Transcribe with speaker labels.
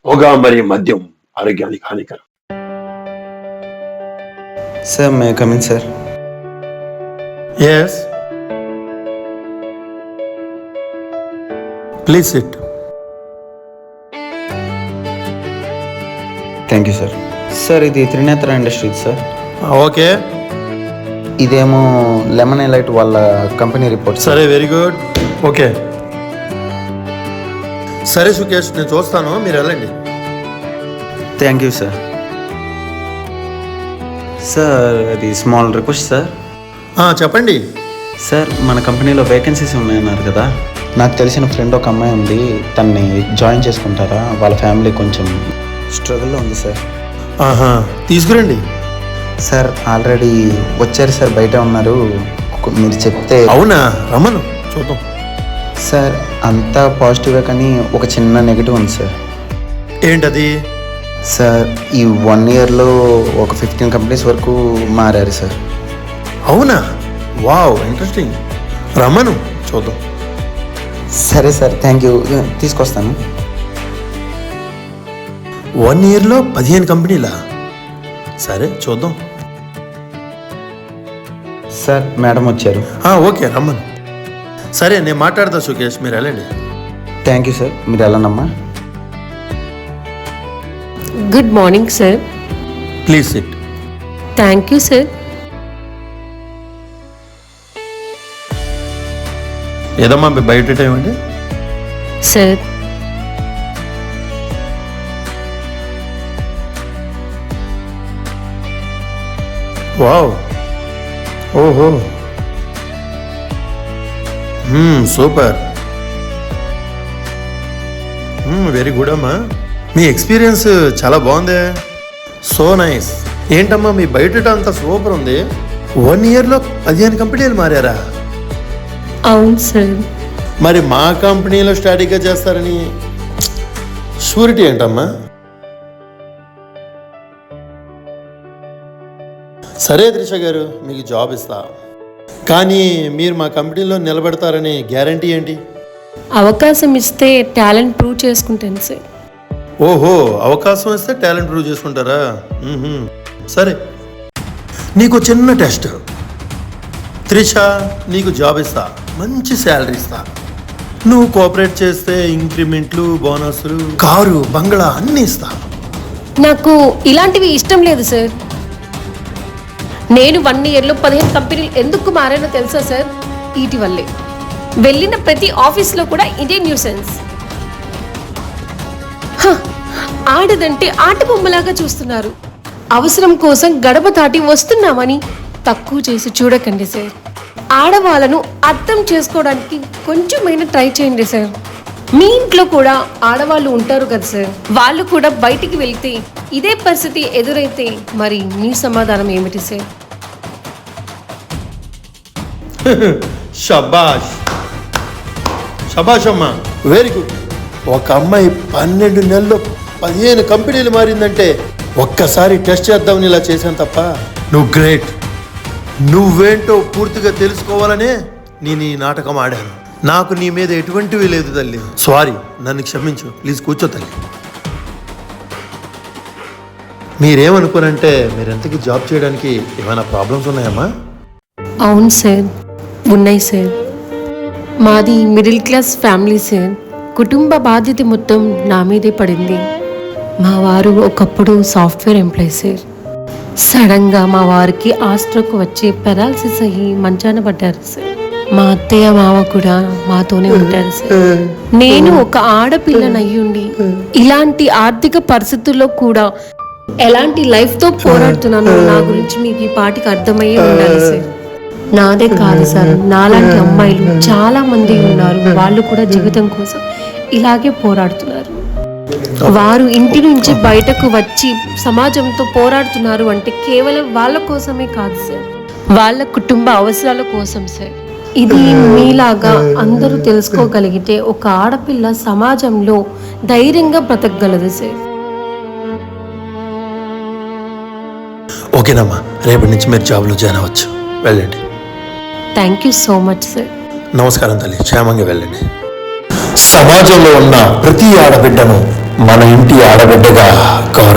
Speaker 1: పొగ మరియు మద్యం ఆరోగ్యానికి హానికరం.
Speaker 2: Sir may come in sir.
Speaker 3: Yes, please sit.
Speaker 2: Thank you sir. Sir ఇది త్రినేత్ర ఇండస్ట్రీస్ సార్.
Speaker 3: ఓకే,
Speaker 2: ఇదేమో లెమన్ ఎలైట్ వాళ్ళ కంపెనీ రిపోర్ట్.
Speaker 3: సరే, వెరీ గుడ్. ఓకే, సరే సుకేష్, నేను చూస్తాను, మీరు వెళ్ళండి.
Speaker 2: Thank you sir. సార్ అది స్మాల్ రిక్వెస్ట్ సార్.
Speaker 3: చెప్పండి.
Speaker 2: సార్ మన కంపెనీలో వేకెన్సీస్ ఉన్నాయన్నారు కదా, నాకు తెలిసిన ఫ్రెండ్ ఒక అమ్మాయి ఉంది, తన్ని జాయిన్ చేసుకుంటారా? వాళ్ళ ఫ్యామిలీ కొంచెం స్ట్రగుల్లో ఉంది సార్.
Speaker 3: తీసుకురండి.
Speaker 2: సార్ ఆల్రెడీ వచ్చారు సార్, బయట ఉన్నారు, మీరు చెప్తే.
Speaker 3: అవునా, రమ్మను చూద్దాం.
Speaker 2: సార్ అంతా పాజిటివే కానీ ఒక చిన్న నెగిటివ్ ఉంది సార్.
Speaker 3: ఏంటది?
Speaker 2: సార్ ఈ 1 yearలో ఒక 15 కంపెనీస్ వరకు మారారు సార్.
Speaker 3: అవునా, వావ్, ఇంట్రెస్టింగ్. రమ్మను చూద్దాం.
Speaker 2: సరే సార్, థ్యాంక్ యూ, తీసుకొస్తాను.
Speaker 3: 1 yearలో 15 కంపెనీలా? సరే చూద్దాం.
Speaker 2: సార్ మేడం వచ్చారు.
Speaker 3: ఓకే, రమ్మను. సరే, నేను మాట్లాడతా సుకేష్, మీరు వెళ్ళండి.
Speaker 2: థ్యాంక్ యూ సార్, మీరు వెళ్ళనమ్మా.
Speaker 4: Good morning sir.
Speaker 3: Please sit.
Speaker 4: Thank you sir.
Speaker 3: ఏదమ్మా మీ బయట టైం అండి?
Speaker 4: సార్
Speaker 3: వావ్, ఓహో, సూపర్, వెరీ గుడ్ అమ్మా. మీ ఎక్స్పీరియన్స్ చాలా బాగుంది, సో నైస్. ఏంటమ్మా మీ బయట అంతా సూపర్ ఉంది. 1 yearలో 15 కంపెనీలు మారారా?
Speaker 4: అవును సార్.
Speaker 3: మరి మా కంపెనీలో స్టాడీగా చేస్తారని షూరిటీ ఏంటమ్మా? సరే త్రిష గారు, మీకు జాబ్ ఇస్తా, కానీ మీరు మా కంపెనీలో నిలబెడతారని గ్యారంటీ ఏంటి?
Speaker 4: అవకాశం ఇస్తే టాలెంట్ ప్రూవ్ చేసుకుంటాను సార్.
Speaker 3: ఓహో, అవకాశం ఇస్తే టాలెంట్ ప్రూవ్ చేసుకుంటారా? సరే, నీకు చిన్న టెస్ట్. త్రిష, నీకు జాబ్ ఇస్తా, మంచి శాలరీ ఇస్తా. నువ్వు కోఆపరేట్ చేస్తే ఇంక్రిమెంట్లు, బోనస్లు, కారు, బంగ్లా అన్నీ ఇస్తా.
Speaker 4: నాకు ఇలాంటివి ఇష్టం లేదు సార్. నేను 1 yearలో 15 కంపెనీలు ఎందుకు మారానో తెలుసా సార్? వీటి వల్లే. వెళ్ళిన ప్రతి ఆఫీస్లో కూడా ఇదే న్యూసెన్స్. ఆడదంటే ఆట బొమ్మలాగా చూస్తున్నారు. అవసరం కోసం గడప దాటి వస్తున్నామని తక్కువ చేసి చూడకండి సార్. ఆడవాళ్ళను అర్థం చేసుకోవడానికి కొంచెమైనా ట్రై చేయండి సార్. మీ ఇంట్లో కూడా ఆడవాళ్ళు ఉంటారు కదా సార్, వాళ్ళు కూడా బయటికి వెళ్తే ఇదే పరిస్థితి ఎదురైతే మరి మీ సమాధానం ఏమిటి సార్?
Speaker 3: షబాష్, షబాష్ అమ్మా, వెరీ గుడ్. ఒక అమ్మాయి 12 నెలల్లో 15 కంపెనీలు మారిందంటే ఒక్కసారి టెస్ట్ చేద్దామని ఇలా చేశాను తప్ప. నువ్వు గ్రేట్. నువ్వేంటో పూర్తిగా తెలుసుకోవాలనే నేను ఈ నాటకం ఆడాను. నాకు నీ మీద ఎటువంటివి లేదు తల్లి. సారీ, నన్ను క్షమించు, ప్లీజ్ కూర్చో తల్లి. మీరేమనుకోనంటే మీరెంతకీ జాబ్ చేయడానికి ఏమైనా ప్రాబ్లమ్స్ ఉన్నాయమ్మా?
Speaker 4: అవును సార్, ఉన్నాయి సార్. మాది మిడిల్ క్లాస్ ఫ్యామిలీ సార్. కుటుంబ బాధ్యత మొత్తం నా మీదే పడింది. మా వారు ఒకప్పుడు సాఫ్ట్వేర్ ఎంప్లాయీ సార్. సడన్గా మా వారికి ఆస్ట్రోక్ వచ్చి పెరాలసిస్ అయ్యి మంచాన పడ్డారు సార్. మా అత్తయ్య మామ కూడా మాతోనే ఉంటారు సార్. నేను ఒక ఆడపిల్లనయ్యుండి ఇలాంటి ఆర్థిక పరిస్థితుల్లో కూడా ఎలాంటి లైఫ్తో పోరాడుతున్నానో నా గురించి మీకు ఈ పాటికి అర్థమయ్యే ఉండాలి సార్. నాదే కాదు సార్, నాలాంటి అమ్మాయిలు చాలా మంది ఉన్నారు. వాళ్ళు కూడా జీవితం కోసం ఇలాగే పోరాడుతున్నారు. వారు ఇంటి నుంచి బయటకు వచ్చి సమాజంతో పోరాడుతున్నారు అంటే కేవలం వాళ్ళ కోసమే కాదు సార్, వాళ్ళ కుటుంబ అవసరాల కోసం సార్. ఇది మీలాగా అందరూ తెలుసుకోగలిగితే ఒక ఆడపిల్ల సమాజంలో ధైర్యంగా బ్రతకగలదు సార్.
Speaker 3: ఓకేనమ్మా, రేపటి నుంచి మీరు జాబ్లో జాయిన్ అవ్వచ్చు, వెళ్ళండి.
Speaker 4: Thank you so much sir.
Speaker 3: నమస్కారం తల్లి, క్షేమంగా వెళ్ళండి. సమాజంలో ఉన్న ప్రతి ఆడబిడ్డను మన ఇంటి ఆడబిడ్డగా గౌరవం